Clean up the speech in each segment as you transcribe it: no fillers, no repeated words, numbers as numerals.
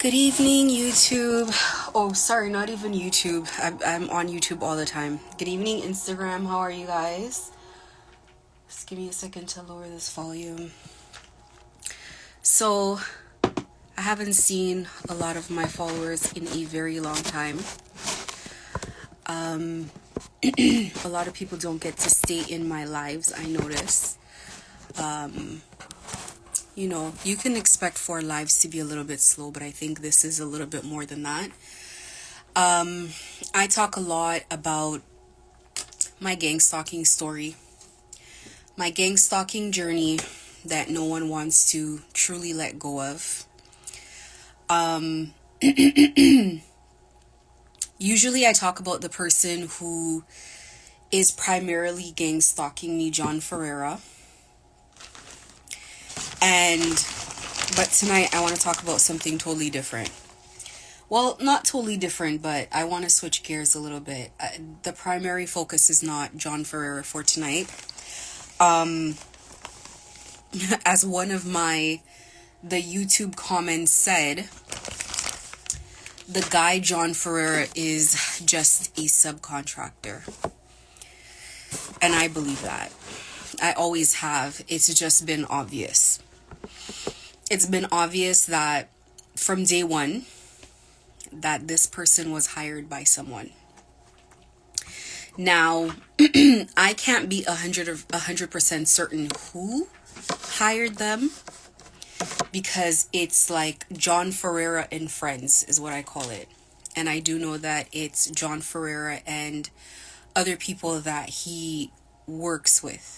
Good evening, YouTube. Oh, sorry, not even YouTube. I'm on YouTube all the time. Good evening, Instagram. How are you guys? Just give me a second to lower this volume. So, I haven't seen a lot of my followers in a very long time. A lot of people don't get to stay in my lives, I notice. You can expect for lives to be a little bit slow, but I think this is a little bit more than that. I talk a lot about my gang stalking story, my gang stalking journey that no one wants to truly let go of. Usually I talk about the person who is primarily gang stalking me, John Ferreira. But tonight I want to talk about something totally different. Well, not totally different, but I want to switch gears a little bit. The primary focus is not John Ferreira for tonight. As one of the YouTube comments said, the guy John Ferreira is just a subcontractor. And I believe that. I always have. It's just been obvious. It's been obvious that from day one, that this person was hired by someone. Now, I can't be 100% certain who hired them, because it's like John Ferreira and friends is what I call it. And I do know that it's John Ferreira and other people that he works with.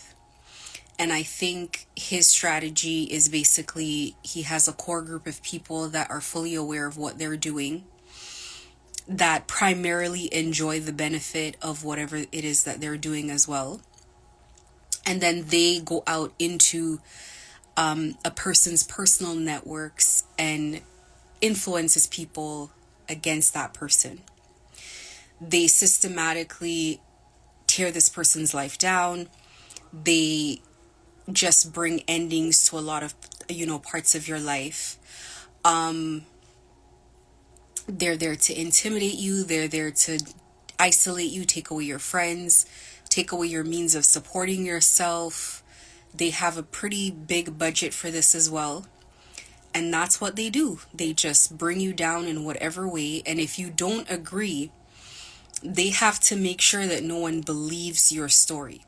And I think his strategy is basically he has a core group of people that are fully aware of what they're doing, that primarily enjoy the benefit of whatever it is that they're doing as well. And then they go out into a person's personal networks and influences people against that person. They systematically tear this person's life down. They just bring endings to a lot of, parts of your life. They're there to intimidate you. They're there to isolate you, take away your friends, take away your means of supporting yourself. They have a pretty big budget for this as well. And that's what they do. They just bring you down in whatever way. And if you don't agree, they have to make sure that no one believes your story.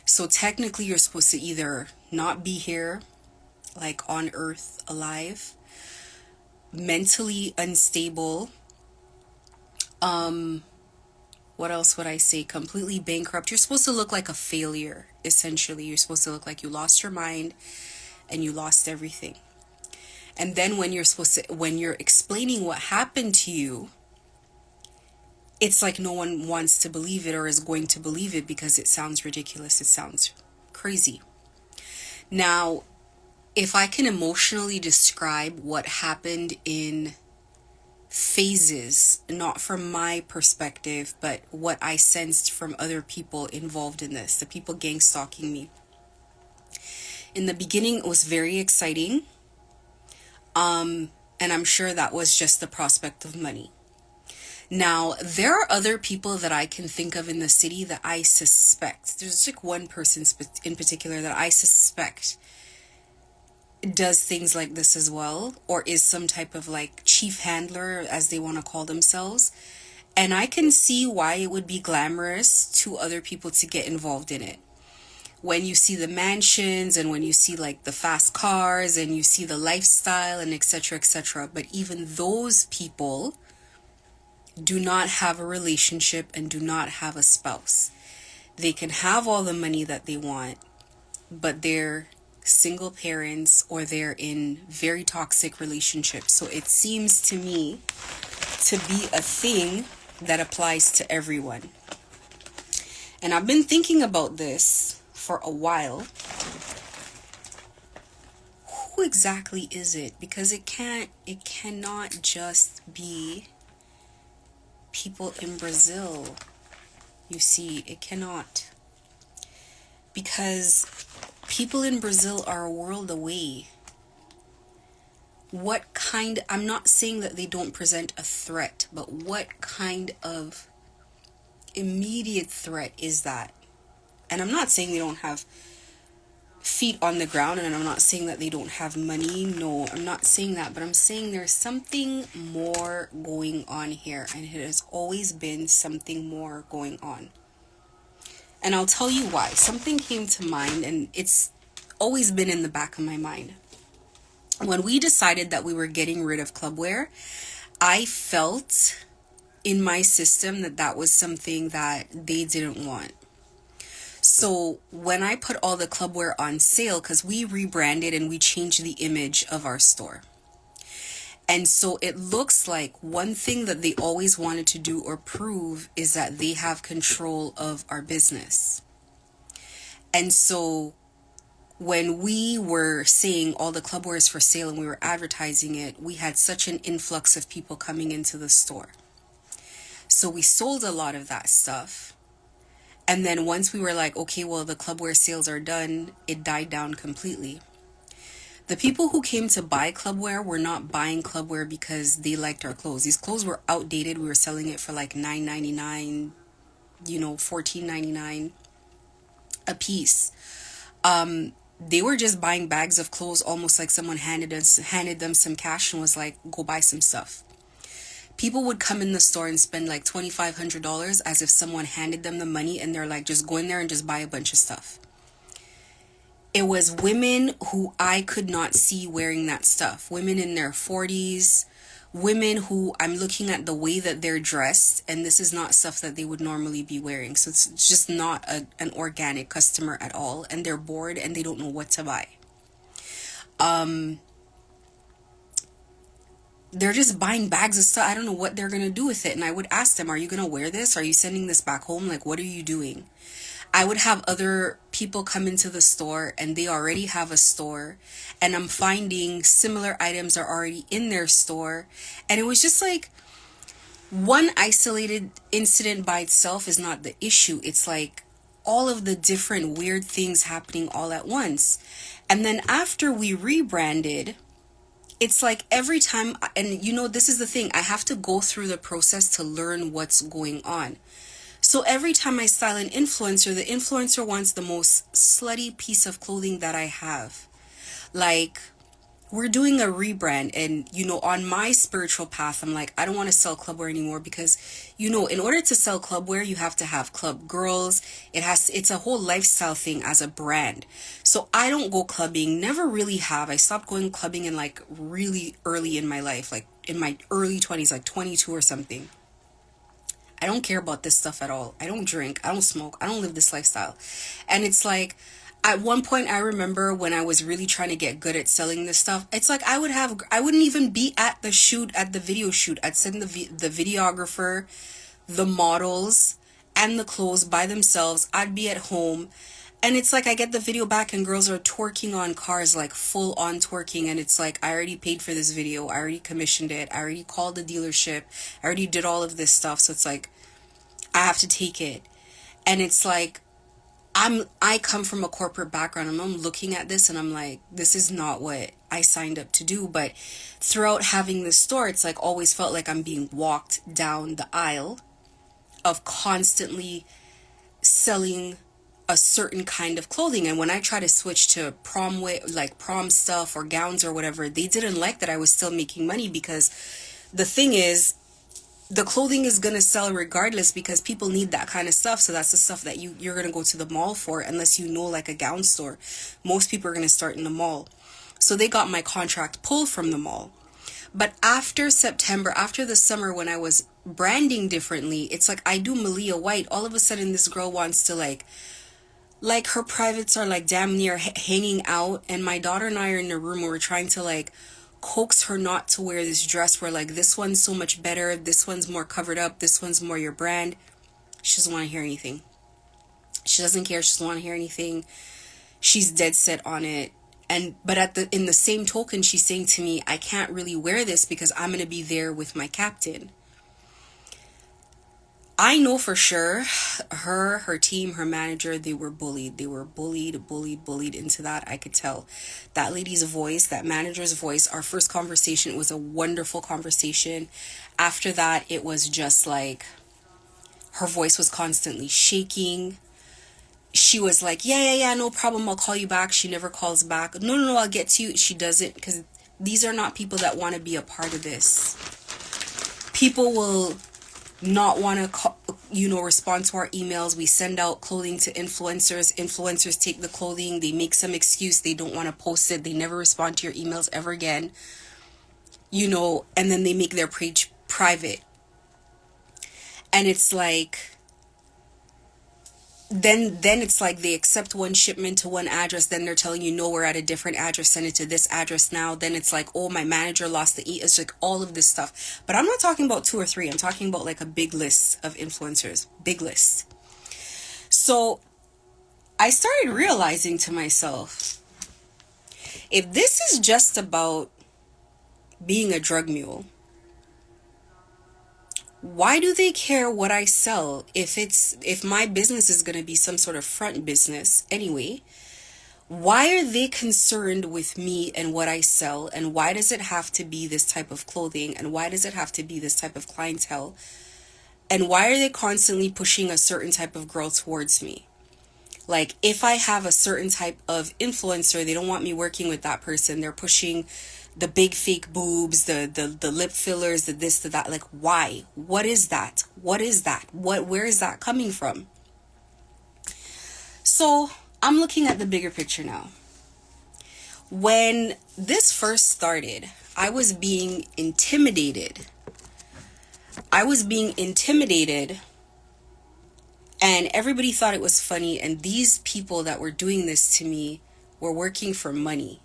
So technically, you're supposed to either not be here, like on earth, alive, mentally unstable, what else would I say? Completely bankrupt. You're supposed to look like a failure, essentially. You're supposed to look like you lost your mind and you lost everything. And then when you're explaining what happened to you, it's like no one wants to believe it or is going to believe it because it sounds ridiculous. It sounds crazy. Now, if I can emotionally describe what happened in phases, not from my perspective, but what I sensed from other people involved in this, the people gang stalking me. In the beginning, it was very exciting. And I'm sure that was just the prospect of money. Now, there are other people that I can think of in the city that I suspect. There's like one person in particular that I suspect does things like this as well, or is some type of like chief handler, as they want to call themselves. And I can see why it would be glamorous to other people to get involved in it. When you see the mansions and when you see like the fast cars and you see the lifestyle and etc., etc. But even those people do not have a relationship and do not have a spouse. They can have all the money that they want, but they're single parents or they're in very toxic relationships. So it seems to me to be a thing that applies to everyone. And I've been thinking about this for a while. Who exactly is it? Because it cannot just be people in Brazil. You see, it cannot. Because people in Brazil are a world away. I'm not saying that they don't present a threat, but what kind of immediate threat is that? And I'm not saying they don't have feet on the ground, and I'm not saying that they don't have money. No, I'm not saying that, but I'm saying there's something more going on here, and it has always been something more going on. And I'll tell you why. Something came to mind, and it's always been in the back of my mind. When we decided that we were getting rid of clubwear, I felt in my system that that was something that they didn't want. So when I put all the clubwear on sale, because we rebranded and we changed the image of our store. And so it looks like one thing that they always wanted to do or prove is that they have control of our business. And so when we were saying all the clubwear is for sale and we were advertising it, we had such an influx of people coming into the store. So we sold a lot of that stuff. And then once we were like, okay, well, the clubwear sales are done, it died down completely. The people who came to buy clubwear were not buying clubwear because they liked our clothes. These clothes were outdated. We were selling it for like $9.99, $14.99 a piece. They were just buying bags of clothes, almost like someone handed them some cash and was like, go buy some stuff. People would come in the store and spend like $2,500 as if someone handed them the money, and they're like, just go in there and just buy a bunch of stuff. It was women who I could not see wearing that stuff. Women in their 40s, women who I'm looking at the way that they're dressed, and this is not stuff that they would normally be wearing. So it's just not an organic customer at all, and they're bored and they don't know what to buy. They're just buying bags of stuff. I don't know what they're going to do with it. And I would ask them, are you going to wear this? Are you sending this back home? Like, what are you doing? I would have other people come into the store and they already have a store, and I'm finding similar items are already in their store. And it was just like, one isolated incident by itself is not the issue. It's like all of the different weird things happening all at once. And then after we rebranded, it's like every time, and this is the thing, I have to go through the process to learn what's going on. So every time I style an influencer, the influencer wants the most slutty piece of clothing that I have. Like, we're doing a rebrand, and on my spiritual path, I'm like, I don't want to sell clubwear anymore because in order to sell clubwear, you have to have club girls. It's a whole lifestyle thing as a brand. So I don't go clubbing, never really have. I stopped going clubbing in like really early in my life, like in my early 20s, like 22 or something. I don't care about this stuff at all. I don't drink, I don't smoke, I don't live this lifestyle. And it's like, at one point, I remember when I was really trying to get good at selling this stuff, it's like I wouldn't even be at the video shoot. I'd send the videographer, the models, and the clothes by themselves. I'd be at home, and it's like I get the video back and girls are twerking on cars, like full on twerking. And it's like, I already paid for this video. I already commissioned it. I already called the dealership. I already did all of this stuff. So it's like, I have to take it. And it's like, I come from a corporate background, and I'm looking at this and I'm like, this is not what I signed up to do. But throughout having this store, it's like always felt like I'm being walked down the aisle of constantly selling a certain kind of clothing. And when I try to switch to prom stuff or gowns or whatever, they didn't like that I was still making money, because the thing is, the clothing is going to sell regardless, because people need that kind of stuff. So that's the stuff that you're going to go to the mall for, unless like a gown store. Most people are going to start in the mall. So they got my contract pulled from the mall. But after September, after the summer, when I was branding differently, it's like I do Malia White. All of a sudden this girl wants to like her privates are like damn near hanging out. And my daughter and I are in the room where we're trying to like coax her not to wear this dress, where like, this one's so much better, this one's more covered up, this one's more your brand. She doesn't want to hear anything. She doesn't care. She doesn't want to hear anything. She's dead set on it. But in the same token, she's saying to me, I can't really wear this because I'm going to be there with my captain. I know for sure her team, her manager, they were bullied. They were bullied into that. I could tell. That lady's voice, that manager's voice, our first conversation was a wonderful conversation. After that, it was just like her voice was constantly shaking. She was like, yeah, no problem. I'll call you back. She never calls back. No, I'll get to you. She doesn't, because these are not people that want to be a part of this. People will not want to respond to our emails. We send out clothing to influencers take the clothing, they make some excuse, they don't want to post it, they never respond to your emails ever again, and then they make their page private. And it's like, then it's like they accept one shipment to one address, then they're telling you, no, we're at a different address, send it to this address now. Then it's like, oh, my manager lost the it's like all of this stuff. But I'm not talking about 2 or 3. I'm talking about like a big list of influencers, big list. So I started realizing to myself, if this is just about being a drug mule, why do they care what I sell? If my business is going to be some sort of front business anyway, why are they concerned with me and what I sell? And why does it have to be this type of clothing? And why does it have to be this type of clientele? And why are they constantly pushing a certain type of girl towards me? Like, if I have a certain type of influencer, they don't want me working with that person. They're pushing the big fake boobs, the lip fillers, the this, the that. Like, why? What is that? Where is that coming from? So I'm looking at the bigger picture now. When this first started, I was being intimidated. And everybody thought it was funny. And these people that were doing this to me were working for money.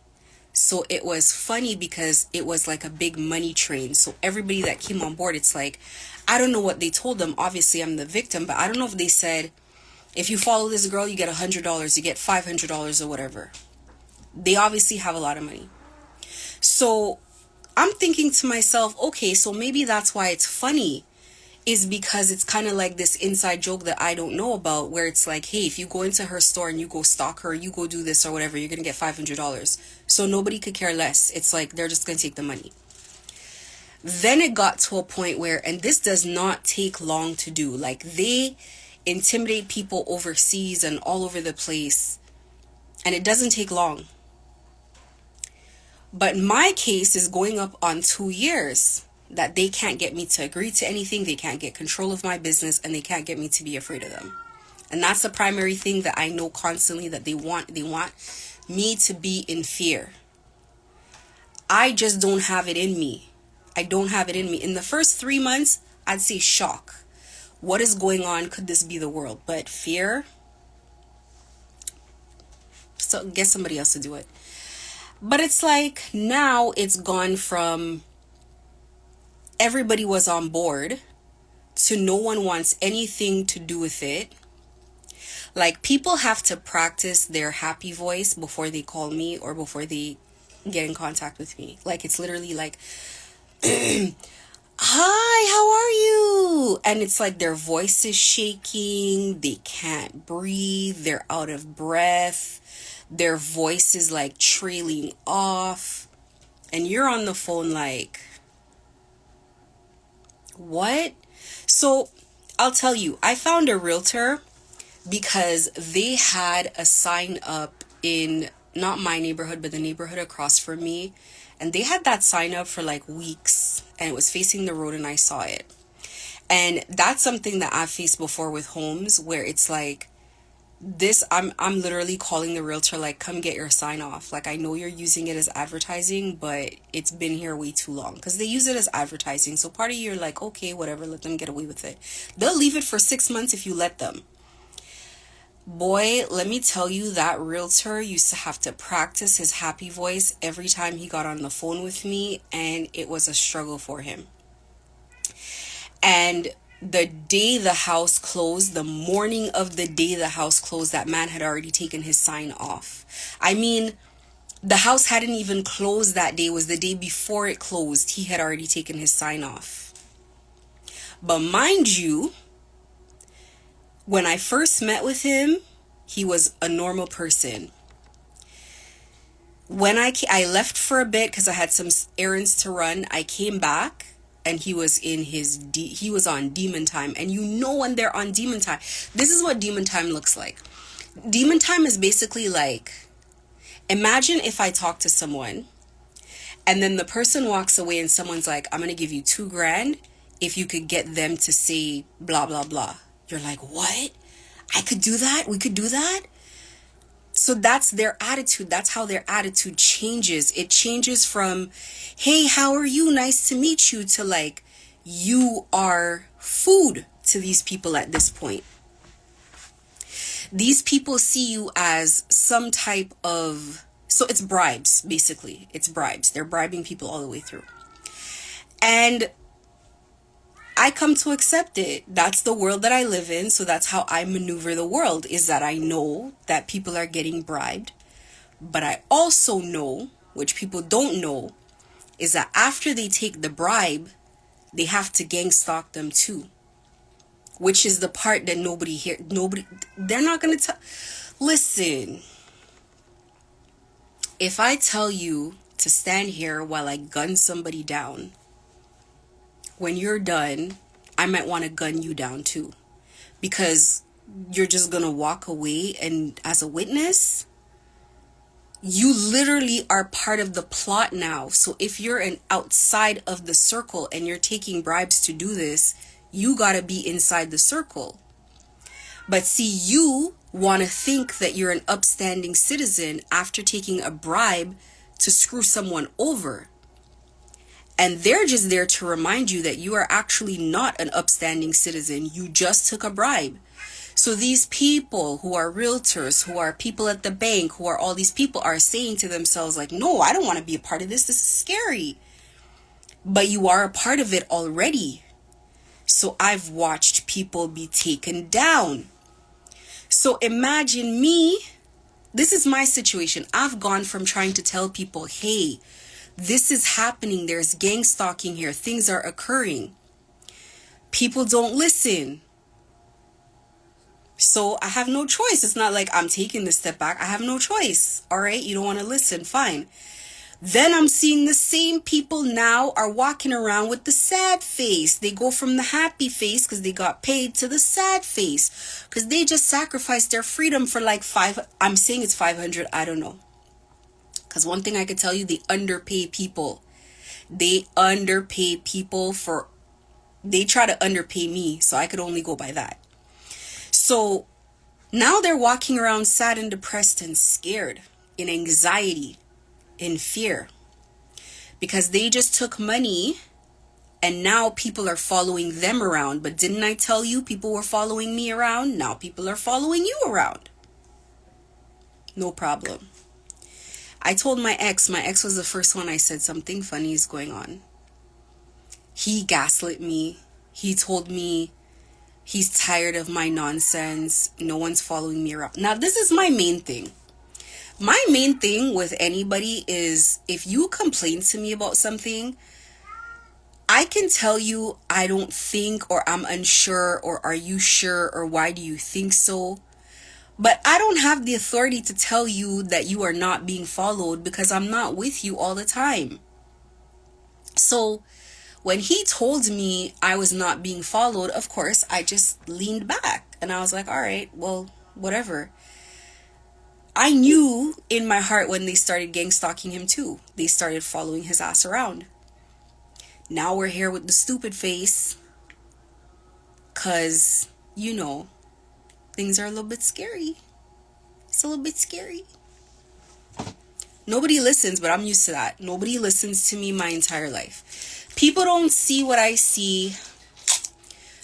So it was funny because it was like a big money train. So everybody that came on board, it's like, I don't know what they told them. Obviously, I'm the victim, but I don't know if they said, if you follow this girl, you get $100, you get $500 or whatever. They obviously have a lot of money. So I'm thinking to myself, okay, so maybe that's why it's funny, is because it's kind of like this inside joke that I don't know about, where it's like, hey, if you go into her store and you go stalk her, you go do this or whatever, you're going to get $500. So nobody could care less. It's like, they're just going to take the money. Then it got to a point where, and this does not take long to do, like they intimidate people overseas and all over the place, and it doesn't take long. But my case is going up on 2 years that they can't get me to agree to anything. They can't get control of my business, and they can't get me to be afraid of them. And that's the primary thing that I know constantly, that they want me to be in fear. I just don't have it in me. In the first 3 months, I'd say shock. What is going on? Could this be the world? But fear, so get somebody else to do it. But it's like, now it's gone from everybody was on board to no one wants anything to do with it. Like, people have to practice their happy voice before they call me or before they get in contact with me. Like, it's literally like, hi, how are you? And it's like their voice is shaking, they can't breathe, they're out of breath, their voice is like trailing off, and you're on the phone like, what? So I'll tell you, I found a realtor because they had a sign up in not my neighborhood, but the neighborhood across from me. And they had that sign up for like weeks, and it was facing the road, and I saw it. And that's something that I've faced before with homes, where it's like this, I'm literally calling the realtor like, come get your sign off. Like, I know you're using it as advertising, but it's been here way too long, because they use it as advertising. So part of you're like, okay, whatever, let them get away with it. They'll leave it for 6 months if you let them. Boy, let me tell you, that realtor used to have to practice his happy voice every time he got on the phone with me, and it was a struggle for him. And the day the house closed, the morning of the day the house closed, that man had already taken his sign off. I mean, the house hadn't even closed that day. It was the day before it closed. He had already taken his sign off. But mind you, When I first met with him, he was a normal person. When I left for a bit because I had some errands to run, I came back and he was he was on demon time. And you know when they're on demon time, this is what demon time looks like. Demon time is basically like, imagine if I talk to someone and then the person walks away and someone's like, I'm gonna give you $2,000 if you could get them to say blah blah blah. You're like, what? I could do that? We could do that? So that's their attitude. That's how their attitude changes. It changes from, hey, how are you? Nice to meet you, to like, you are food to these people at this point. These people see you as some type of, so it's bribes, basically. It's bribes. They're bribing people all the way through. And I come to accept it. That's the world that I live in. So that's how I maneuver the world, is that I know that people are getting bribed. But I also know, which people don't know, is that after they take the bribe, they have to gang stalk them too. Which is the part that they're not going to tell. Listen, if I tell you to stand here while I gun somebody down, when you're done, I might want to gun you down too. Because you're just going to walk away, and as a witness, you literally are part of the plot now. So if you're outside of the circle and you're taking bribes to do this, you got to be inside the circle. But see, you want to think that you're an upstanding citizen after taking a bribe to screw someone over. And they're just there to remind you that you are actually not an upstanding citizen. You just took a bribe. So these people who are realtors, who are people at the bank, who are all these people, are saying to themselves like, no, I don't want to be a part of this. This is scary. But you are a part of it already. So I've watched people be taken down. So imagine me. This is my situation. I've gone from trying to tell people, hey, this is happening. There's gang stalking here. Things are occurring. People don't listen. So I have no choice. It's not like I'm taking this step back. I have no choice. All right, you don't want to listen. Fine. Then I'm seeing the same people now are walking around with the sad face. They go from the happy face because they got paid to the sad face because they just sacrificed their freedom for like I'm saying it's 500. I don't know. Because one thing I could tell you, they underpay people. They underpay people they try to underpay me. So I could only go by that. So now they're walking around sad and depressed and scared, in anxiety, in fear. Because they just took money and now people are following them around. But didn't I tell you people were following me around? Now people are following you around. No problem. I told my ex was the first one I said something funny is going on. He gaslit me. He told me he's tired of my nonsense. No one's following me around. Now, this is my main thing. My main thing with anybody is if you complain to me about something, I can tell you I don't think, or I'm unsure, or are you sure, or why do you think so? But I don't have the authority to tell you that you are not being followed because I'm not with you all the time. So when he told me I was not being followed, of course, I just leaned back and I was like, all right, well, whatever. I knew in my heart when they started gang stalking him too. They started following his ass around. Now we're here with the stupid face because, you know, things are a little bit scary. It's a little bit scary. Nobody listens, but I'm used to that. Nobody listens to me my entire life. People don't see what I see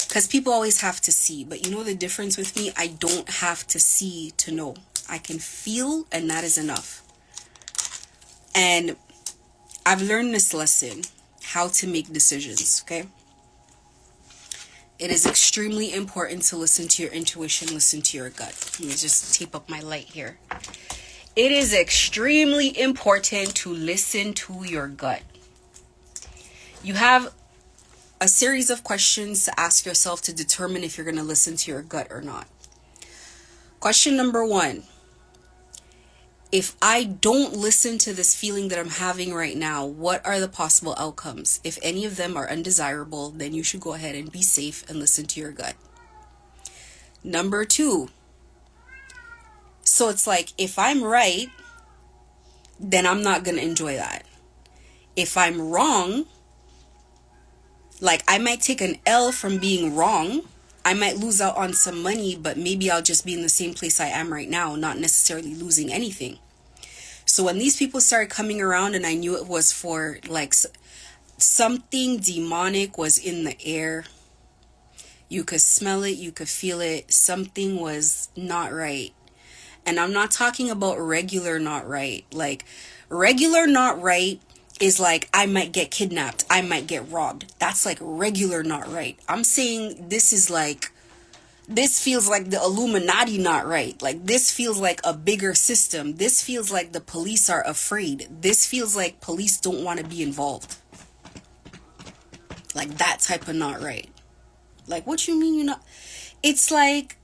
because people always have to see. But you know the difference with me? I don't have to see to know. I can feel, and that is enough. And I've learned this lesson, how to make decisions, okay? It is extremely important to listen to your intuition, listen to your gut. Let me just tape up my light here. It is extremely important to listen to your gut. You have a series of questions to ask yourself to determine if you're going to listen to your gut or not. Question number 1. If I don't listen to this feeling that I'm having right now, what are the possible outcomes? If any of them are undesirable, then you should go ahead and be safe and listen to your gut. Number 2. So it's like, if I'm right, then I'm not going to enjoy that. If I'm wrong, like I might take an L from being wrong. I might lose out on some money, but maybe I'll just be in the same place I am right now, not necessarily losing anything. So when these people started coming around and I knew it was for like something demonic was in the air. You could smell it, you could feel it. Something was not right. And I'm not talking about regular not right. Like regular not right is like I might get kidnapped, I might get robbed. That's like regular not right. I'm saying this is like, this feels like the Illuminati not right. Like this feels like a bigger system. This feels like the police are afraid. This feels like police don't want to be involved. Like that type of not right. Like what you mean you're not? It's like,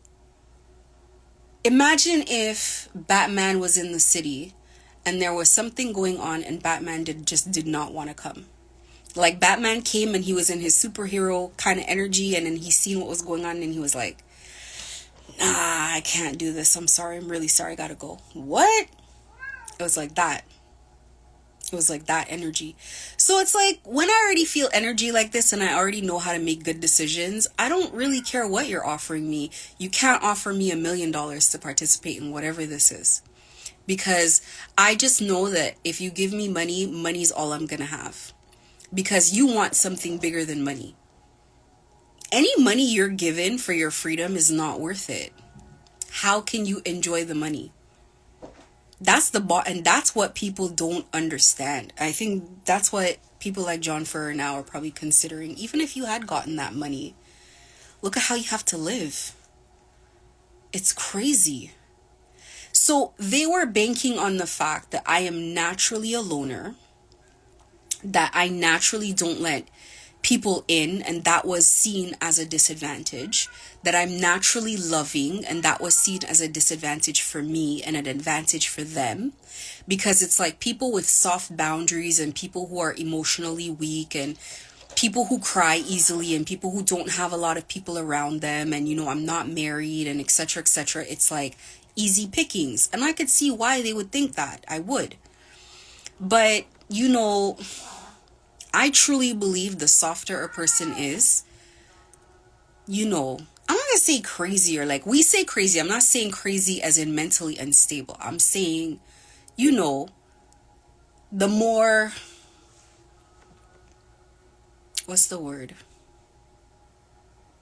imagine if Batman was in the city and there was something going on and Batman just did not want to come. Like Batman came and he was in his superhero kind of energy, and then he seen what was going on and he was like, nah, I can't do this. I'm sorry. I'm really sorry. I gotta go. What? It was like that. It was like that energy. So it's like, when I already feel energy like this and I already know how to make good decisions, I don't really care what you're offering me. You can't offer me $1 million to participate in whatever this is. Because I just know that if you give me money, money's all I'm gonna have. Because you want something bigger than money. Any money you're given for your freedom is not worth it. How can you enjoy the money? That's and that's what people don't understand. I think that's what people like John Ferreira now are probably considering. Even if you had gotten that money, look at how you have to live. It's crazy. So they were banking on the fact that I am naturally a loner, that I naturally don't let people in, and that was seen as a disadvantage, that I'm naturally loving and that was seen as a disadvantage for me and an advantage for them, because it's like people with soft boundaries and people who are emotionally weak and people who cry easily and people who don't have a lot of people around them, and I'm not married and etc., etc. It's like easy pickings, and I could see why they would think that. I would. But I truly believe the softer a person is, I'm not gonna say crazy, or like we say crazy. I'm not saying crazy as in mentally unstable. I'm saying, the more, what's the word?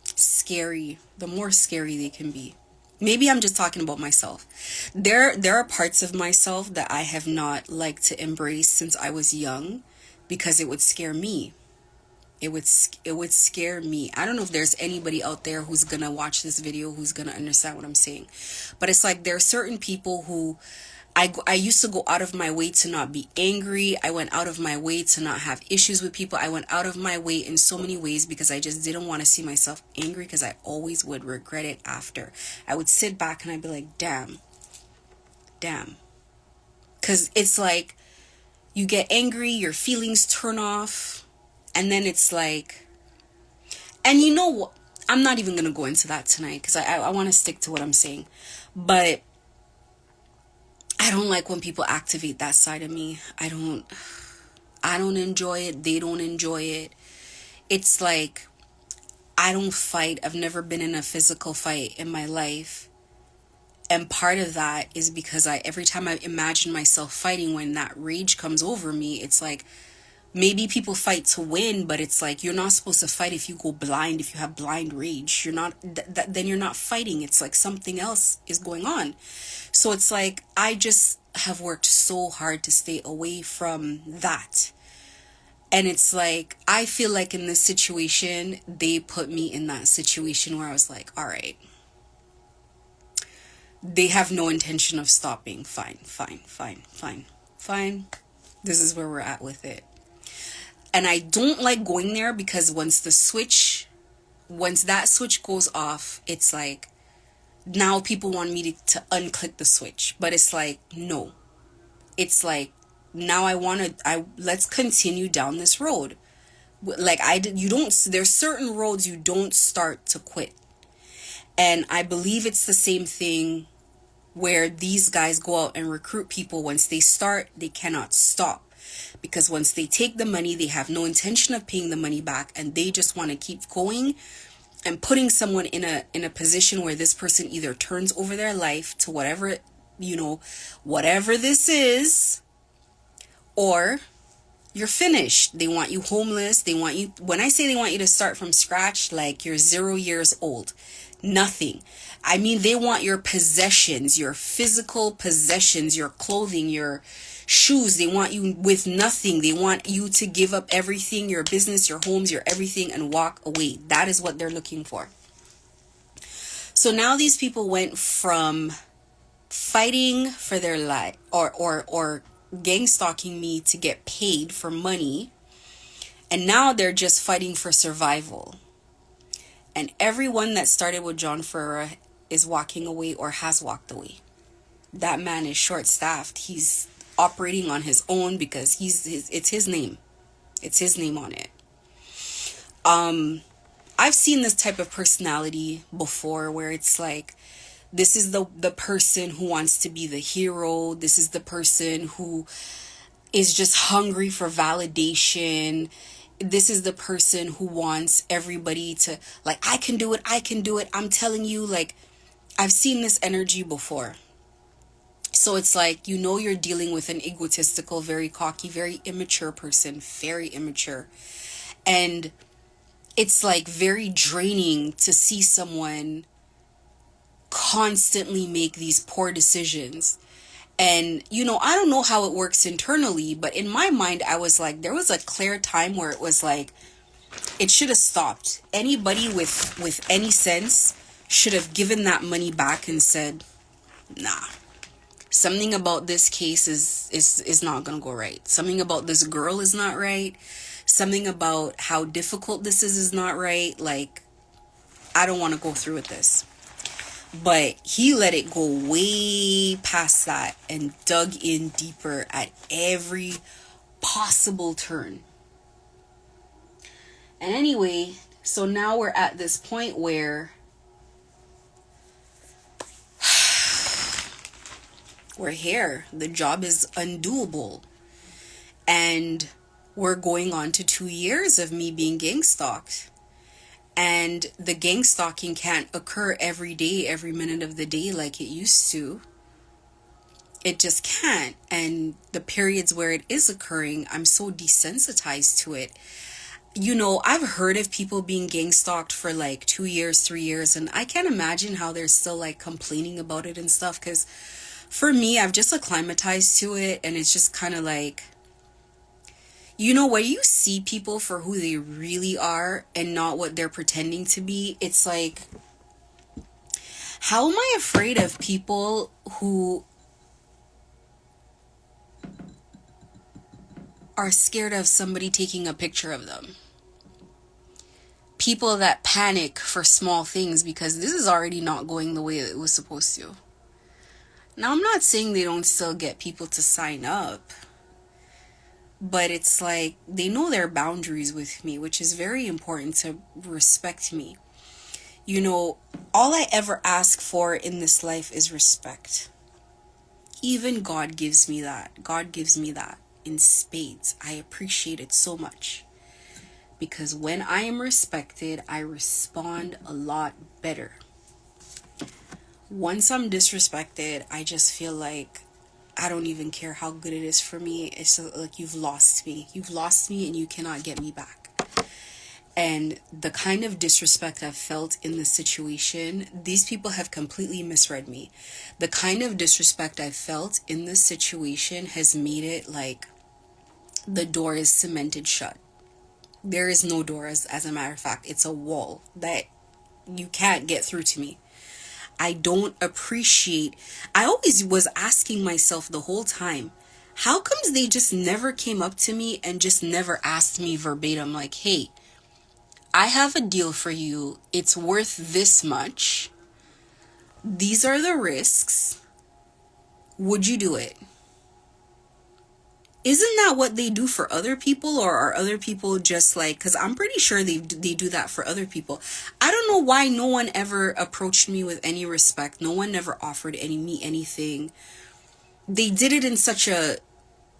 Scary. The more scary they can be. Maybe I'm just talking about myself. There are parts of myself that I have not liked to embrace since I was young, because it would scare me. It would scare me. I don't know if there's anybody out there who's gonna watch this video who's gonna understand what I'm saying. But it's like, there are certain people who I used to go out of my way to not be angry. I went out of my way to not have issues with people. I went out of my way in so many ways because I just didn't want to see myself angry, because I always would regret it after. I would sit back and I'd be like, damn. Because it's like, you get angry, your feelings turn off, and then it's like, and you know what? I'm not even going to go into that tonight because I want to stick to what I'm saying. But I don't like when people activate that side of me. I don't enjoy it. They don't enjoy it. It's like, I don't fight. I've never been in a physical fight in my life. And part of that is because every time I imagine myself fighting, when that rage comes over me, it's like, maybe people fight to win, but it's like, you're not supposed to fight if you go blind, if you have blind rage. You're not, then you're not fighting. It's like something else is going on. So it's like, I just have worked so hard to stay away from that. And it's like, I feel like in this situation, they put me in that situation where I was like, all right, they have no intention of stopping. Fine. This is where we're at with it. And I don't like going there because once that switch goes off, it's like now people want me to unclick the switch. But it's like, no. It's like, now let's continue down this road. Like there's certain roads you don't start to quit. And I believe it's the same thing where these guys go out and recruit people. Once they start, they cannot stop. Because once they take the money, they have no intention of paying the money back, and they just want to keep going and putting someone in a position where this person either turns over their life to whatever, whatever this is, or you're finished. They want you homeless. They want you, when I say they want you to start from scratch, like you're 0 years old, nothing. I mean, they want your possessions, your physical possessions, your clothing, your shoes. They want you with nothing. They want you to give up everything, your business, your homes, your everything, and walk away. That is what they're looking for. So now these people went from fighting for their life or gang stalking me to get paid for money, and now they're just fighting for survival. And everyone that started with John Ferreira is walking away or has walked away. That man is short-staffed. He's operating on his own because it's his name. It's his name on it. I've seen this type of personality before where it's like, this is the person who wants to be the hero. This is the person who is just hungry for validation. This is the person who wants everybody to, like, I can do it. I'm telling you, like, I've seen this energy before. So it's like, you're dealing with an egotistical, very cocky, very immature person, very immature. And it's like very draining to see someone constantly make these poor decisions. And I don't know how it works internally, but in my mind I was like, there was a clear time where it was like, it should have stopped. Anybody with any sense should have given that money back and said, nah, something about this case is not gonna go right. Something about this girl is not right. Something about how difficult this is not right. Like, I don't want to go through with this. But he let it go way past that and dug in deeper at every possible turn. And anyway, so now we're at this point where we're here. The job is undoable. And we're going on to 2 years of me being gang stalked. And the gang stalking can't occur every day, every minute of the day like it used to. It just can't. And the periods where it is occurring, I'm so desensitized to it. I've heard of people being gang stalked for like 2 years, 3 years, and I can't imagine how they're still like complaining about it and stuff. Because for me, I've just acclimatized to it, and it's just kind of like, where you see people for who they really are and not what they're pretending to be. It's like, how am I afraid of people who are scared of somebody taking a picture of them? People that panic for small things because this is already not going the way it was supposed to. Now, I'm not saying they don't still get people to sign up. But it's like, they know their boundaries with me, which is very important, to respect me. All I ever ask for in this life is respect. Even God gives me that. God gives me that in spades. I appreciate it so much. Because when I am respected, I respond a lot better. Once I'm disrespected, I just feel like I don't even care how good it is for me. It's like, you've lost me. You've lost me and you cannot get me back. And the kind of disrespect I've felt in this situation, these people have completely misread me. The kind of disrespect I've felt in this situation has made it like the door is cemented shut. There is no door, as a matter of fact. It's a wall that you can't get through to me. I always was asking myself the whole time, How comes they just never came up to me and just never asked me verbatim, like, hey, I have a deal for you. It's worth this much. These are the risks. Would you do it? Isn't that what they do for other people? Or are other people just like, because I'm pretty sure they do that for other people. I don't know why no one ever approached me with any respect. No one ever offered me anything. They did it in such a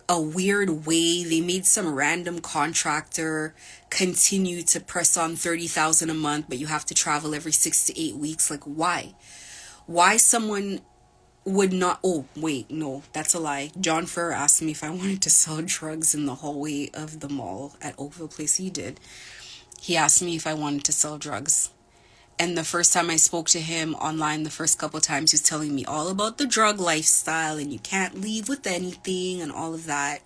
weird way. They made some random contractor continue to press on $30,000 a month, but you have to travel every 6 to 8 weeks. Like, why someone would not? Oh wait, no, that's a lie. John Ferreira asked me if I wanted to sell drugs in the hallway of the mall at Oakville Place. He asked me if I wanted to sell drugs. And the first time I spoke to him online, the first couple times, he was telling me all about the drug lifestyle and you can't leave with anything and all of that.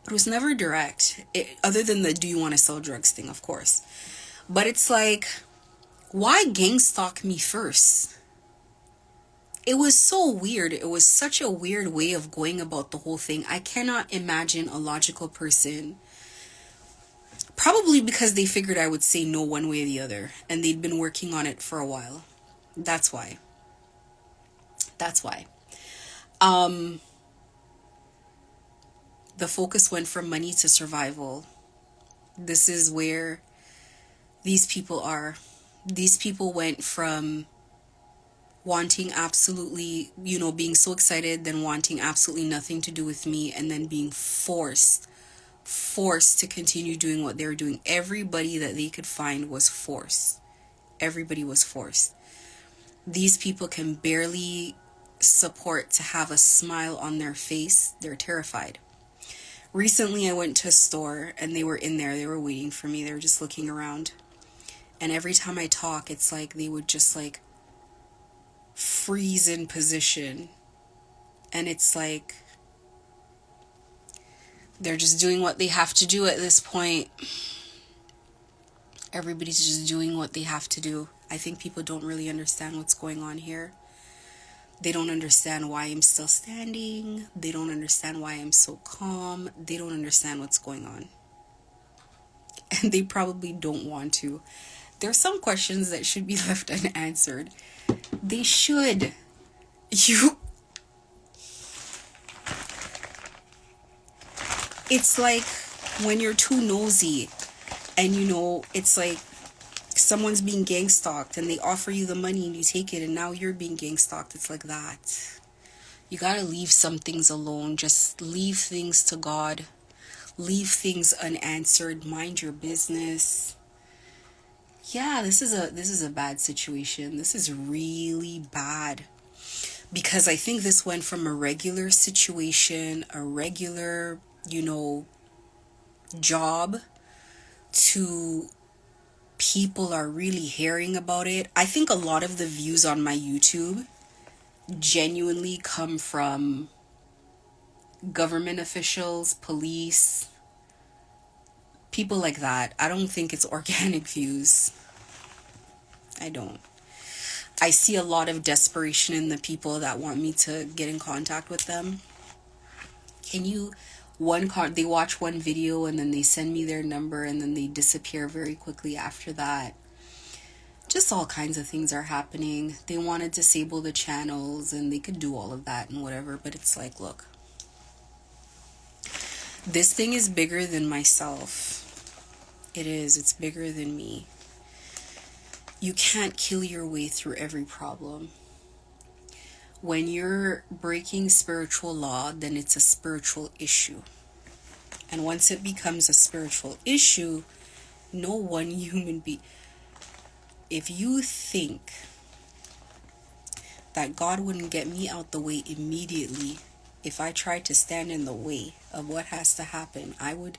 But it was never direct, other than the do you want to sell drugs thing, of course. But it's like, why gang stalk me first? It was so weird. It was such a weird way of going about the whole thing. I cannot imagine a logical person. Probably because they figured I would say no one way or the other. And they'd been working on it for a while. That's why. The focus went from money to survival. This is where these people are. These people went from wanting absolutely, being so excited, then wanting absolutely nothing to do with me, and then being forced to continue doing what they were doing. Everybody that they could find was forced. Everybody was forced. These people can barely support to have a smile on their face. They're terrified. Recently, I went to a store and they were in there. They were waiting for me. They were just looking around. And every time I talk, it's like they would just like freeze in position. And it's like they're just doing what they have to do at this point. Everybody's just doing what they have to do. I think people don't really understand what's going on here. They don't understand why I'm still standing. They don't understand why I'm so calm. They don't understand what's going on. And they probably don't want to. There's some questions that should be left unanswered. They should. It's like when you're too nosy and it's like someone's being gang stalked and they offer you the money and you take it and now you're being gang stalked. It's like that. You gotta leave some things alone. Just leave things to God. Leave things unanswered. Mind your business. Yeah, this is a bad situation. This is really bad. Because I think this went from a regular situation, a regular, job, to people are really hearing about it. I think a lot of the views on my YouTube genuinely come from government officials, police, people like that. I don't think it's organic views. I don't. I see a lot of desperation in the people that want me to get in contact with them. They watch one video and then they send me their number and then they disappear very quickly after that. Just all kinds of things are happening. They want to disable the channels and they could do all of that and whatever, but it's like, look, this thing is bigger than myself. It is. It's bigger than me. You can't kill your way through every problem. When you're breaking spiritual law, then it's a spiritual issue. And once it becomes a spiritual issue, no one human being... If you think that God wouldn't get me out the way immediately, if I tried to stand in the way of what has to happen, I would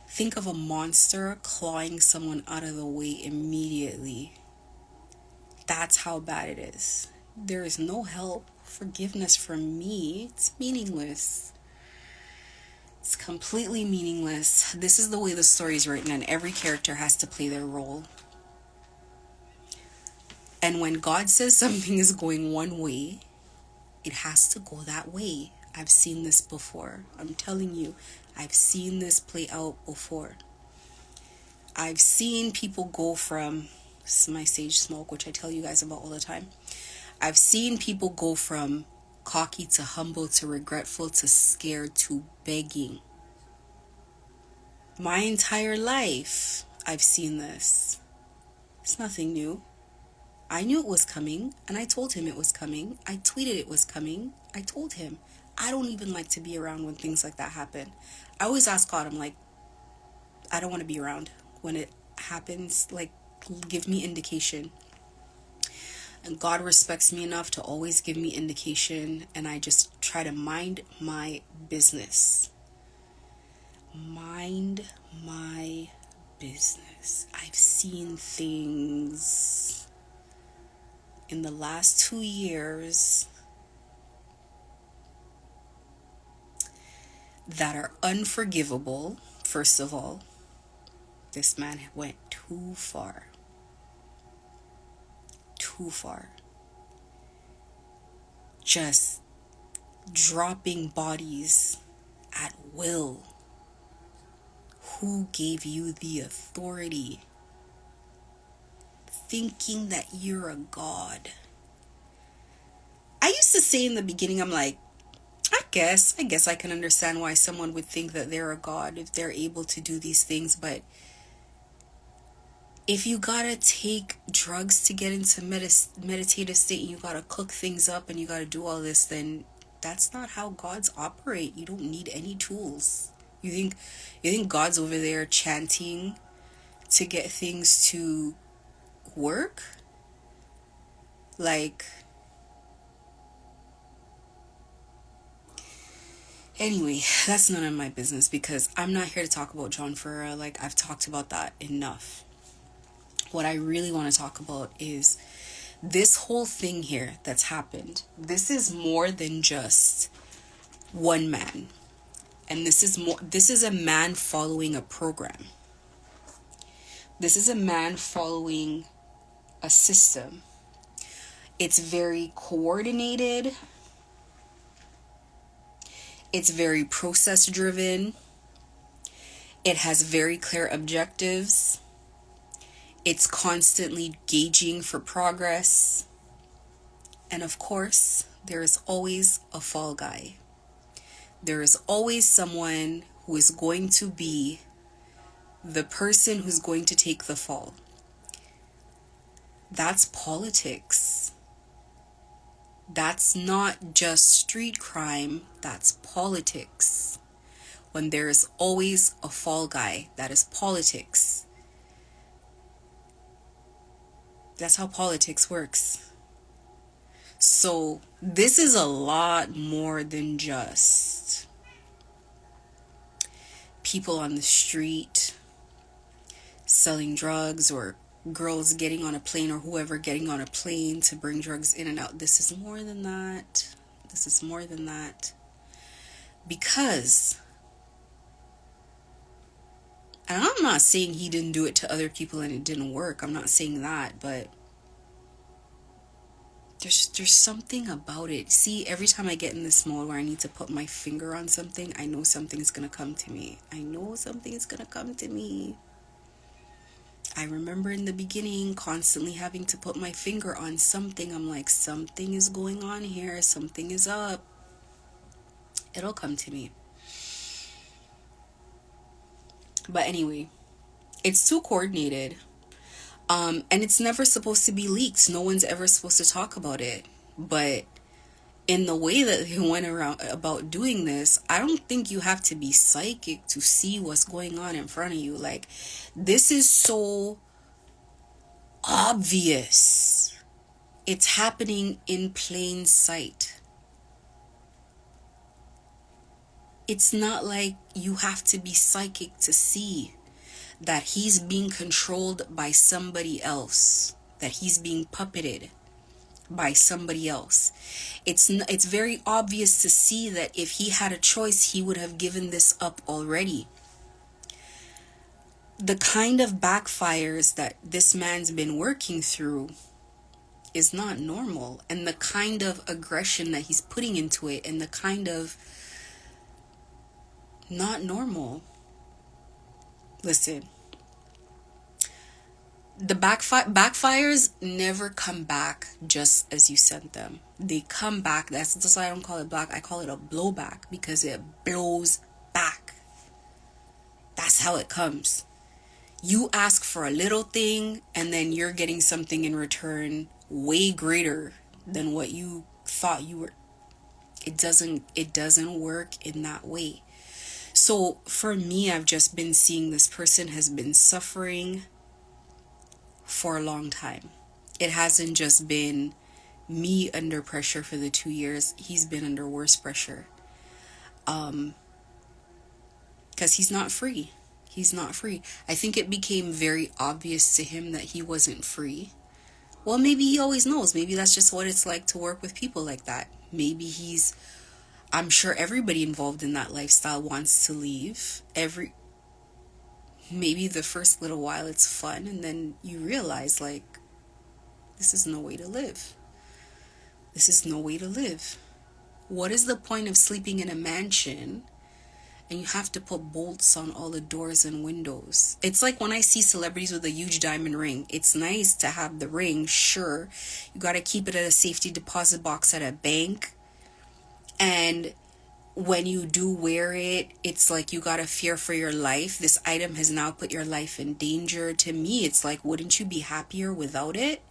think of a monster clawing someone out of the way immediately. That's how bad it is. There is no help, forgiveness from me. It's meaningless. It's completely meaningless. This is the way the story is written, and every character has to play their role. And when God says something is going one way, it has to go that way. I've seen this before. I'm telling you, I've seen this play out before. I've seen people go from, this is my sage smoke, which I tell you guys about all the time. I've seen people go from cocky to humble to regretful to scared to begging. My entire life, I've seen this. It's nothing new. I knew it was coming, and I told him it was coming. I tweeted it was coming. I told him. I don't even like to be around when things like that happen. I always ask God, I'm like, I don't want to be around when it happens. Like, give me indication. And God respects me enough to always give me indication, and I just try to mind my business. Mind my business. I've seen things in the last 2 years that are unforgivable. First of all, this man went too far. Too far. Just dropping bodies at will. Who gave you the authority? Thinking that you're a god. I used to say in the beginning, I'm like, I guess I can understand why someone would think that they're a god if they're able to do these things, but if you gotta take drugs to get into meditative state, and you gotta cook things up and you gotta do all this, then that's not how gods operate. You don't need any tools. You think God's over there chanting to get things to work? Like, anyway, that's none of my business, because I'm not here to talk about John Ferreira. Like, I've talked about that enough. What I really want to talk about is this whole thing here that's happened. This is more than just one man. And this is a man following a program. This is a man following a system. It's very coordinated. It's very process driven. It has very clear objectives. It's constantly gauging for progress. And of course, there is always a fall guy. There is always someone who is going to be the person who's going to take the fall. That's politics. That's not just street crime, that's politics. When there is always a fall guy, that is politics. That's how politics works. So this is a lot more than just people on the street selling drugs, or girls getting on a plane, or whoever getting on a plane to bring drugs in and out. This is more than that. This is more than that. Because, and I'm not saying he didn't do it to other people and it didn't work. I'm not saying that, but there's something about it. See, every time I get in this mode where I need to put my finger on something, I know something's gonna come to me. I know something's gonna come to me. I remember in the beginning constantly having to put my finger on something. I'm like, something is going on here. Something is up. It'll come to me. But anyway, it's too coordinated. And it's never supposed to be leaked. No one's ever supposed to talk about it. But in the way that they went around about doing this, I don't think you have to be psychic to see what's going on in front of you. Like, this is so obvious. It's happening in plain sight. It's not like you have to be psychic to see that he's being controlled by somebody else, that he's being puppeted by somebody else. It's very obvious to see that if he had a choice, he would have given this up already. The kind of backfires that this man's been working through is not normal. And the kind of aggression that he's putting into it, and the kind of not normal. Listen, the backfires never come back just as you sent them. They come back. That's why I don't call it black. I call it a blowback, because it blows back. That's how it comes. You ask for a little thing, and then you're getting something in return way greater than what you thought you were. It doesn't work in that way. So for me, I've just been seeing this person has been suffering for a long time. It hasn't just been me under pressure for the 2 years. He's been under worse pressure. Because he's not free. He's not free. I think it became very obvious to him that he wasn't free. Well, maybe he always knows. Maybe that's just what it's like to work with people like that. Maybe I'm sure everybody involved in that lifestyle wants to leave. Maybe the first little while it's fun, and then you realize, like, this is no way to live. This is no way to live. What is the point of sleeping in a mansion and you have to put bolts on all the doors and windows? It's like when I see celebrities with a huge diamond ring. It's nice to have the ring, sure. You got to keep it at a safety deposit box at a bank. And when you do wear it, it's like you got to fear for your life. This item has now put your life in danger. To me, it's like, wouldn't you be happier without it?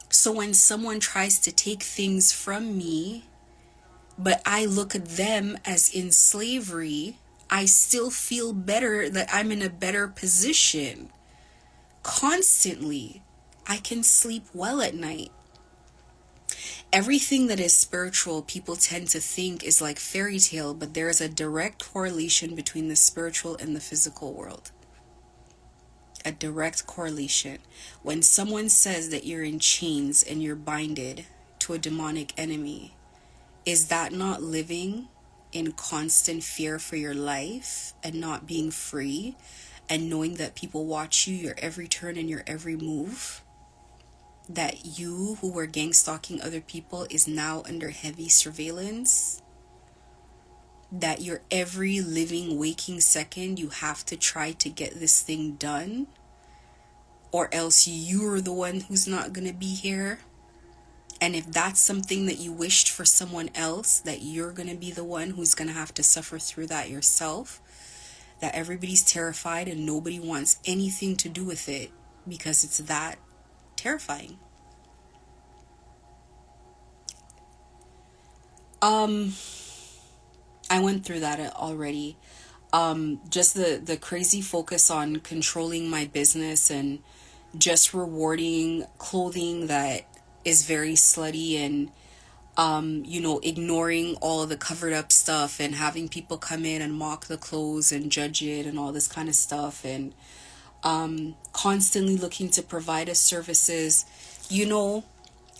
So when someone tries to take things from me, but I look at them as in slavery, I still feel better, that I'm in a better position. Constantly, I can sleep well at night. Everything that is spiritual, people tend to think is like fairy tale, but there is a direct correlation between the spiritual and the physical world. A direct correlation. When someone says that you're in chains and you're binded to a demonic enemy, is that not living in constant fear for your life and not being free, and knowing that people watch you, your every turn and your every move? That you, who were gang stalking other people, is now under heavy surveillance? That your every living, waking second, you have to try to get this thing done, or else you're the one who's not gonna be here? And if that's something that you wished for someone else, that you're going to be the one who's going to have to suffer through that yourself, that everybody's terrified and nobody wants anything to do with it because it's that terrifying. I went through that already. Just the crazy focus on controlling my business and just rewarding clothing that is very slutty, and ignoring all of the covered up stuff, and having people come in and mock the clothes and judge it and all this kind of stuff, and constantly looking to provide us services.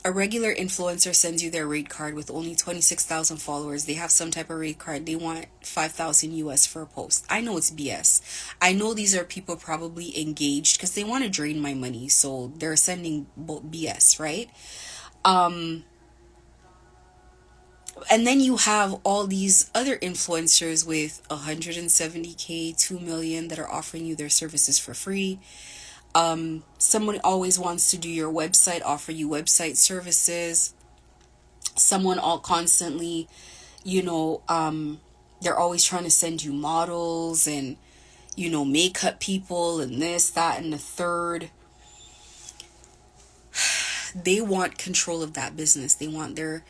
A regular influencer sends you their rate card with only 26,000 followers. They have some type of rate card. They want 5,000 US for a post. I know it's BS. I know these are people probably engaged because they want to drain my money. So they're sending BS, right? And then you have all these other influencers with 170K, 2 million that are offering you their services for free. Someone always wants to do your website, offer you website services. Someone all constantly, they're always trying to send you models and, makeup people and this, that, and the third. They want control of that business. They want their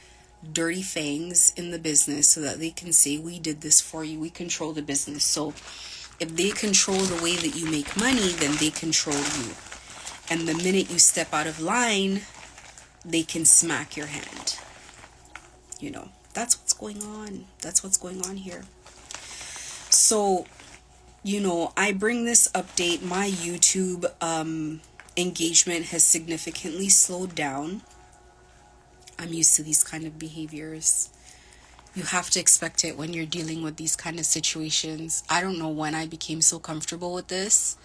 dirty fangs in the business so that they can say, we did this for you. We control the business. So if they control the way that you make money, then they control you. And the minute you step out of line, they can smack your hand. That's what's going on. That's what's going on here. So, I bring this update. My YouTube engagement has significantly slowed down. I'm used to these kind of behaviors. You have to expect it when you're dealing with these kind of situations. I don't know when I became so comfortable with this.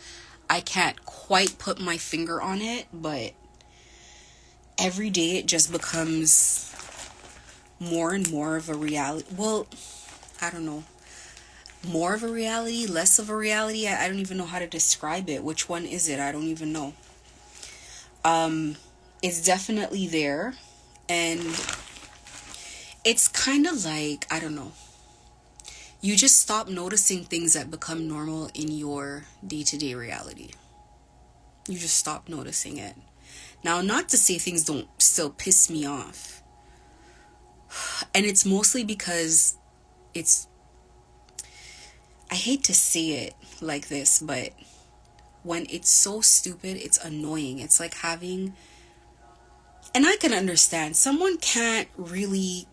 I can't quite put my finger on it, but every day it just becomes more and more of a reality. Well, I don't know. More of a reality, less of a reality. I don't even know how to describe it. Which one is it? I don't even know. It's definitely there. And it's kind of like, I don't know. You just stop noticing things that become normal in your day-to-day reality. You just stop noticing it. Now, not to say things don't still piss me off. And it's mostly because I hate to say it like this, but when it's so stupid, it's annoying. It's like having, and I can understand, someone can't really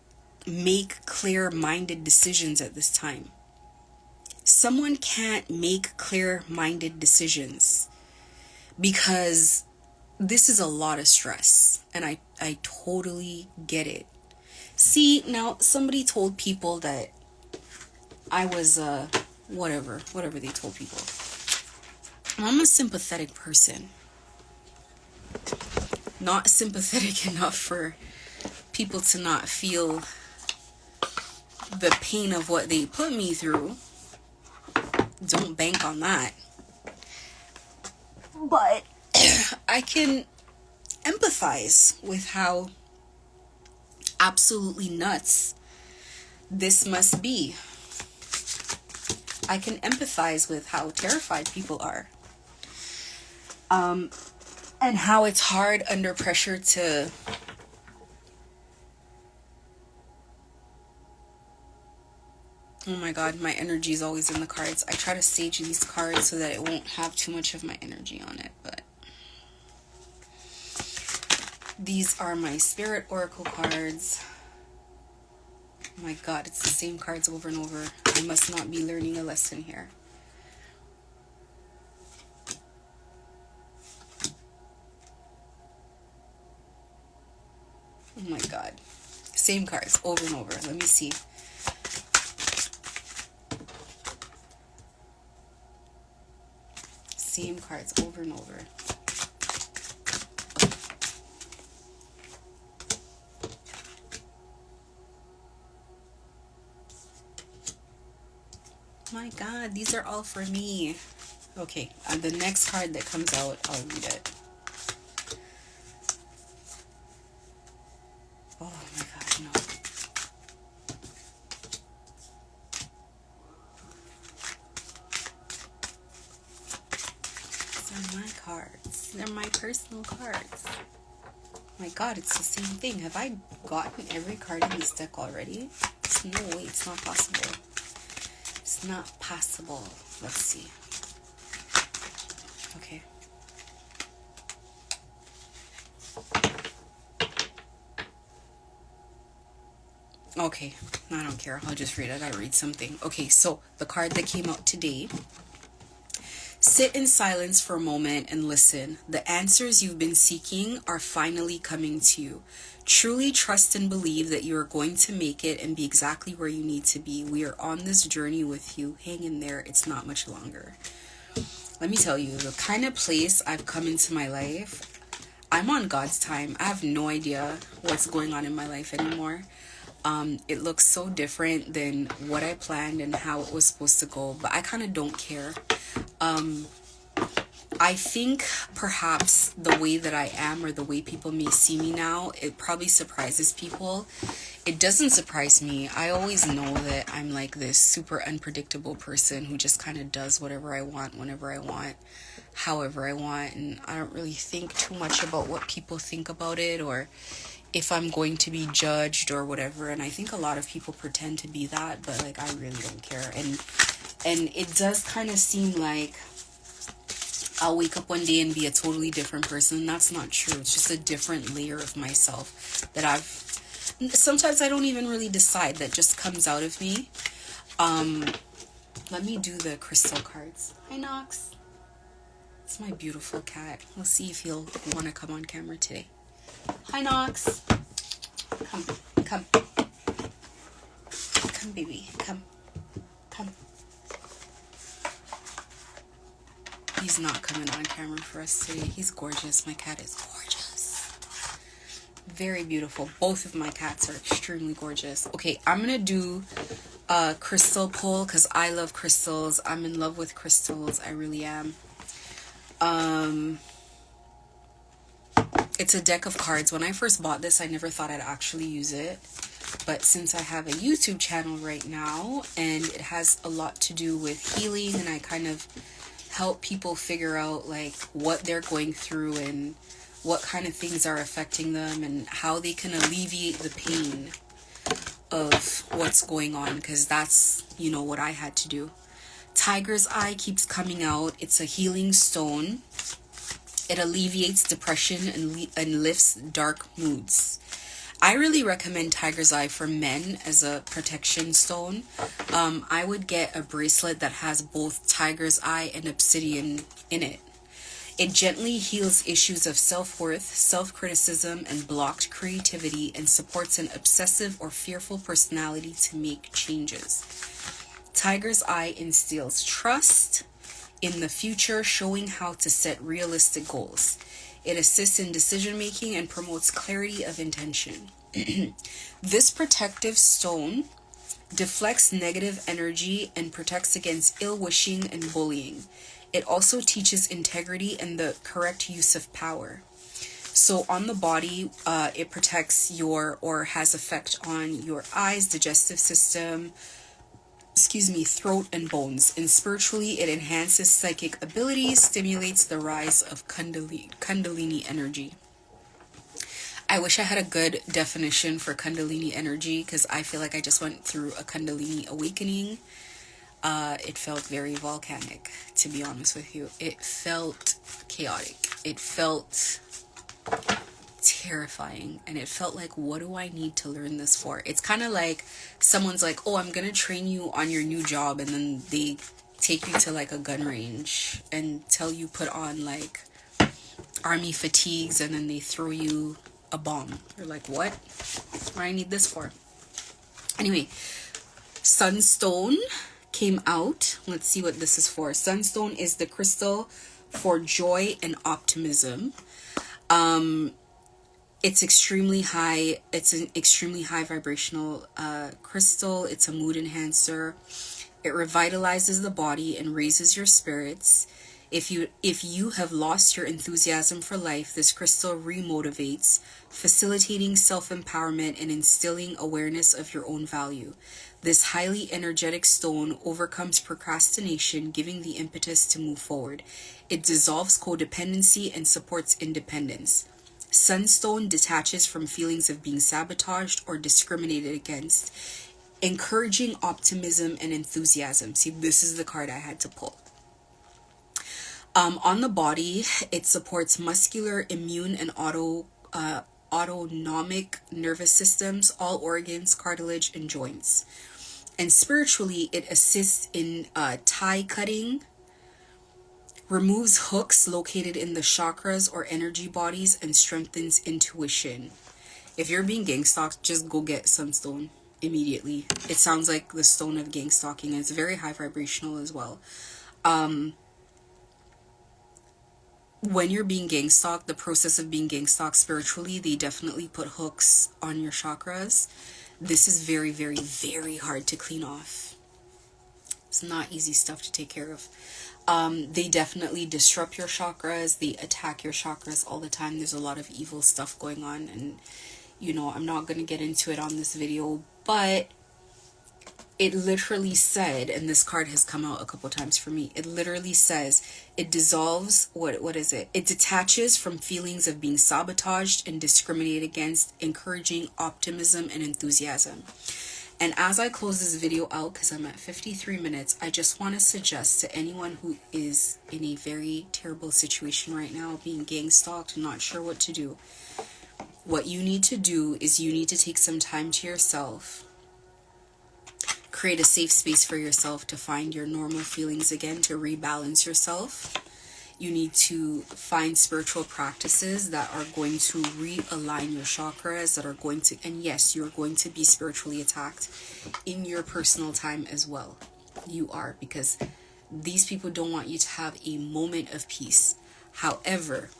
make clear-minded decisions at this time. Someone can't make clear-minded decisions because this is a lot of stress, and I totally get it. See, now somebody told people that I was whatever they told people. I'm a sympathetic person. Not sympathetic enough for people to not feel the pain of what they put me through. Don't bank on that. But I can empathize with how absolutely nuts this must be. I can empathize with how terrified people are. And how it's hard under pressure to oh my god, my energy is always in the cards. I try to sage these cards so that it won't have too much of my energy on it, but these are my Spirit Oracle cards. Oh my god, it's the same cards over and over. I must not be learning a lesson here. Oh my god. Same cards over and over. Let me see. Same cards over and over. My god, these are all for me. Okay, the next card that comes out, I'll read it. Oh my god, no. These are my cards. They're my personal cards. My god, it's the same thing. Have I gotten every card in this deck already? There's no way, it's not possible. It's not possible. Let's see. Okay. Okay, I don't care. I'll just read it. I gotta read something. Okay, so the card that came out today. Sit in silence for a moment and listen. The answers you've been seeking are finally coming to you. Truly trust and believe that you are going to make it and be exactly where you need to be. We are on this journey with you. Hang in there. It's not much longer. Let me tell you, the kind of place I've come into my life, I'm on God's time. I have no idea what's going on in my life anymore. It looks so different than what I planned and how it was supposed to go, but I kind of don't care. I think perhaps the way that I am or the way people may see me now, it probably surprises people. It doesn't surprise me. I always know that I'm like this super unpredictable person who just kind of does whatever I want, whenever I want, however I want, and I don't really think too much about what people think about it or if I'm going to be judged or whatever. And I think a lot of people pretend to be that, but like I really don't care. And it does kind of seem like I'll wake up one day and be a totally different person. That's not true. It's just a different layer of myself that sometimes I don't even really decide, that just comes out of me. Let me do the crystal cards. Hi, Knox. It's my beautiful cat. We'll see if he'll want to come on camera today. Hi, Knox. Come. Come, baby. Come. He's not coming on camera for us today. He's gorgeous. My cat is gorgeous. Very beautiful. Both of my cats are extremely gorgeous. Okay, I'm gonna do a crystal pull because I love crystals. I'm in love with crystals. I really am. It's a deck of cards. When I first bought this, I never thought I'd actually use it. But since I have a YouTube channel right now, and it has a lot to do with healing, and I kind of help people figure out like what they're going through and what kind of things are affecting them and how they can alleviate the pain of what's going on, because that's, you know, what I had to do. Tiger's Eye keeps coming out. It's a healing stone. It alleviates depression and lifts dark moods. I really recommend Tiger's Eye for men as a protection stone. I would get a bracelet that has both Tiger's Eye and obsidian in it. It gently heals issues of self-worth, self-criticism, and blocked creativity, and supports an obsessive or fearful personality to make changes. Tiger's Eye instills trust in the future, showing how to set realistic goals. It assists in decision-making and promotes clarity of intention. This protective stone deflects negative energy and protects against ill-wishing and bullying. It also teaches integrity and the correct use of power. So on the body, it protects or has effect on your eyes, digestive system, throat and bones. And spiritually, it enhances psychic abilities, stimulates the rise of Kundalini energy. I wish I had a good definition for Kundalini energy, because I feel like I just went through a Kundalini awakening. It felt very volcanic, to be honest with you. It felt chaotic. It felt terrifying. And it felt like, what do I need to learn this for? It's kind of like someone's like, oh, I'm going to train you on your new job. And then they take you to like a gun range and tell you put on like army fatigues. And then they throw you a bomb. You're like, what? What do I need this for? Anyway, Sunstone came out. Let's see what this is for. Sunstone is the crystal for joy and optimism. It's extremely high. It's an extremely high vibrational crystal. It's a mood enhancer. It revitalizes the body and raises your spirits. If you have lost your enthusiasm for life, this crystal remotivates, facilitating self-empowerment and instilling awareness of your own value. This highly energetic stone overcomes procrastination, giving the impetus to move forward. It dissolves codependency and supports independence. Sunstone detaches from feelings of being sabotaged or discriminated against, encouraging optimism and enthusiasm. See, this is the card I had to pull. On the body, it supports muscular, immune, and autonomic nervous systems, all organs, cartilage, and joints. And spiritually, it assists in tie cutting, removes hooks located in the chakras or energy bodies, and strengthens intuition. If you're being gang stalked, just go get Sunstone immediately. It sounds like the stone of gang stalking, and it's very high vibrational as well. When you're being gang stalked, the process of being gang stalked spiritually, they definitely put hooks on your chakras. This is very, very, very hard to clean off. It's not easy stuff to take care of. They definitely disrupt your chakras. They attack your chakras all the time. There's a lot of evil stuff going on. And, you know, I'm not going to get into it on this video. But it literally said, and this card has come out a couple times for me, it literally says it dissolves, what is it? It detaches from feelings of being sabotaged and discriminated against, encouraging optimism and enthusiasm. And as I close this video out, because I'm at 53 minutes, I just want to suggest to anyone who is in a very terrible situation right now, being gang stalked, not sure what to do. What you need to do is you need to take some time to yourself. Create a safe space for yourself to find your normal feelings again, to rebalance yourself. You need to find spiritual practices that are going to realign your chakras, that are going to, and yes, you're going to be spiritually attacked in your personal time as well. You are, because these people don't want you to have a moment of peace. However,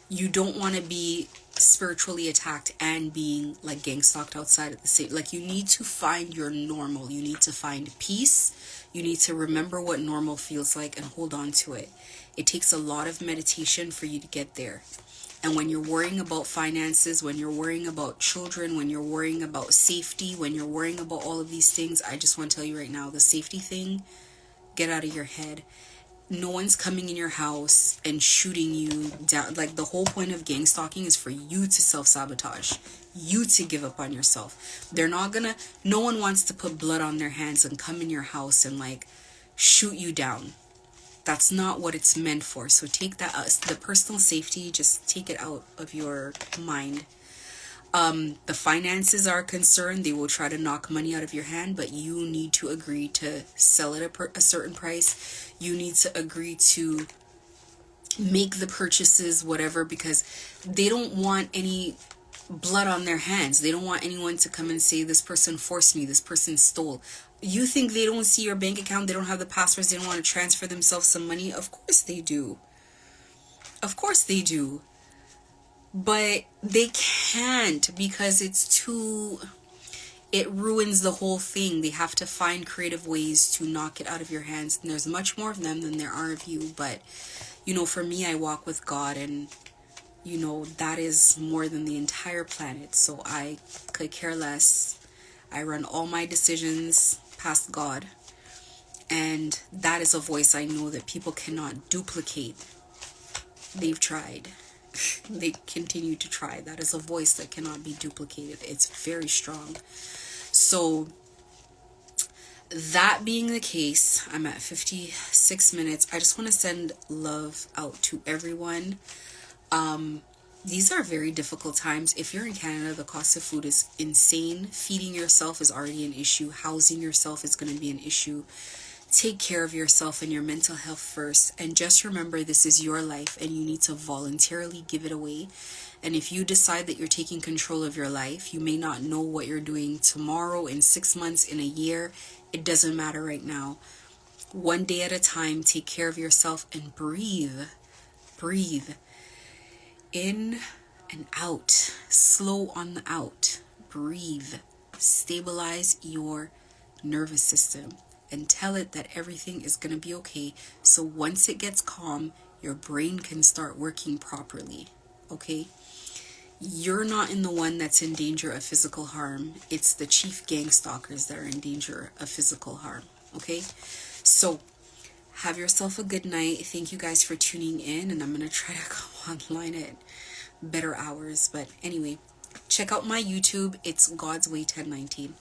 You don't want to be spiritually attacked and being like gang stalked outside at the same. Like, you need to find your normal. You need to find peace. You need to remember what normal feels like and hold on to it. It takes a lot of meditation for you to get there. And when you're worrying about finances, when you're worrying about children, when you're worrying about safety, when you're worrying about all of these things, I just want to tell you right now, the safety thing, get out of your head. No one's coming in your house and shooting you down. Like, the whole point of gang stalking is for you to self-sabotage, you to give up on yourself. No one wants to put blood on their hands and come in your house and like shoot you down. That's not what it's meant for. So take that out. The personal safety, just take it out of your mind. The finances are concerned. They will try to knock money out of your hand, but you need to agree to sell it a certain price. You need to agree to make the purchases, whatever, because they don't want any blood on their hands. They don't want anyone to come and say, this person forced me, this person stole. You think they don't see your bank account? They don't have the passwords? They don't want to transfer themselves some money? Of course they do. Of course they do. But they can't, because it ruins the whole thing. They have to find creative ways to knock it out of your hands. And there's much more of them than there are of you. But, for me, I walk with God, and, that is more than the entire planet. So I could care less. I run all my decisions past God. And that is a voice I know that people cannot duplicate. They've tried. They continue to try. That is a voice that cannot be duplicated. It's very strong. So that being the case, I'm at 56 minutes. I just want to send love out to everyone. These are very difficult times. If you're in Canada, the cost of food is insane. Feeding yourself is already an issue. Housing yourself is going to be an issue. Take care of yourself and your mental health first. And just remember, this is your life and you need to voluntarily give it away. And if you decide that you're taking control of your life, you may not know what you're doing tomorrow, in 6 months, in a year. It doesn't matter right now. One day at a time, take care of yourself and breathe. Breathe. In and out. Slow on the out. Breathe. Stabilize your nervous system. And tell it that everything is going to be okay. So once it gets calm, your brain can start working properly. Okay? You're not in the one that's in danger of physical harm. It's the chief gang stalkers that are in danger of physical harm. Okay? So have yourself a good night. Thank you guys for tuning in. And I'm going to try to come online at better hours. But anyway, check out my YouTube. It's God's Way 1019.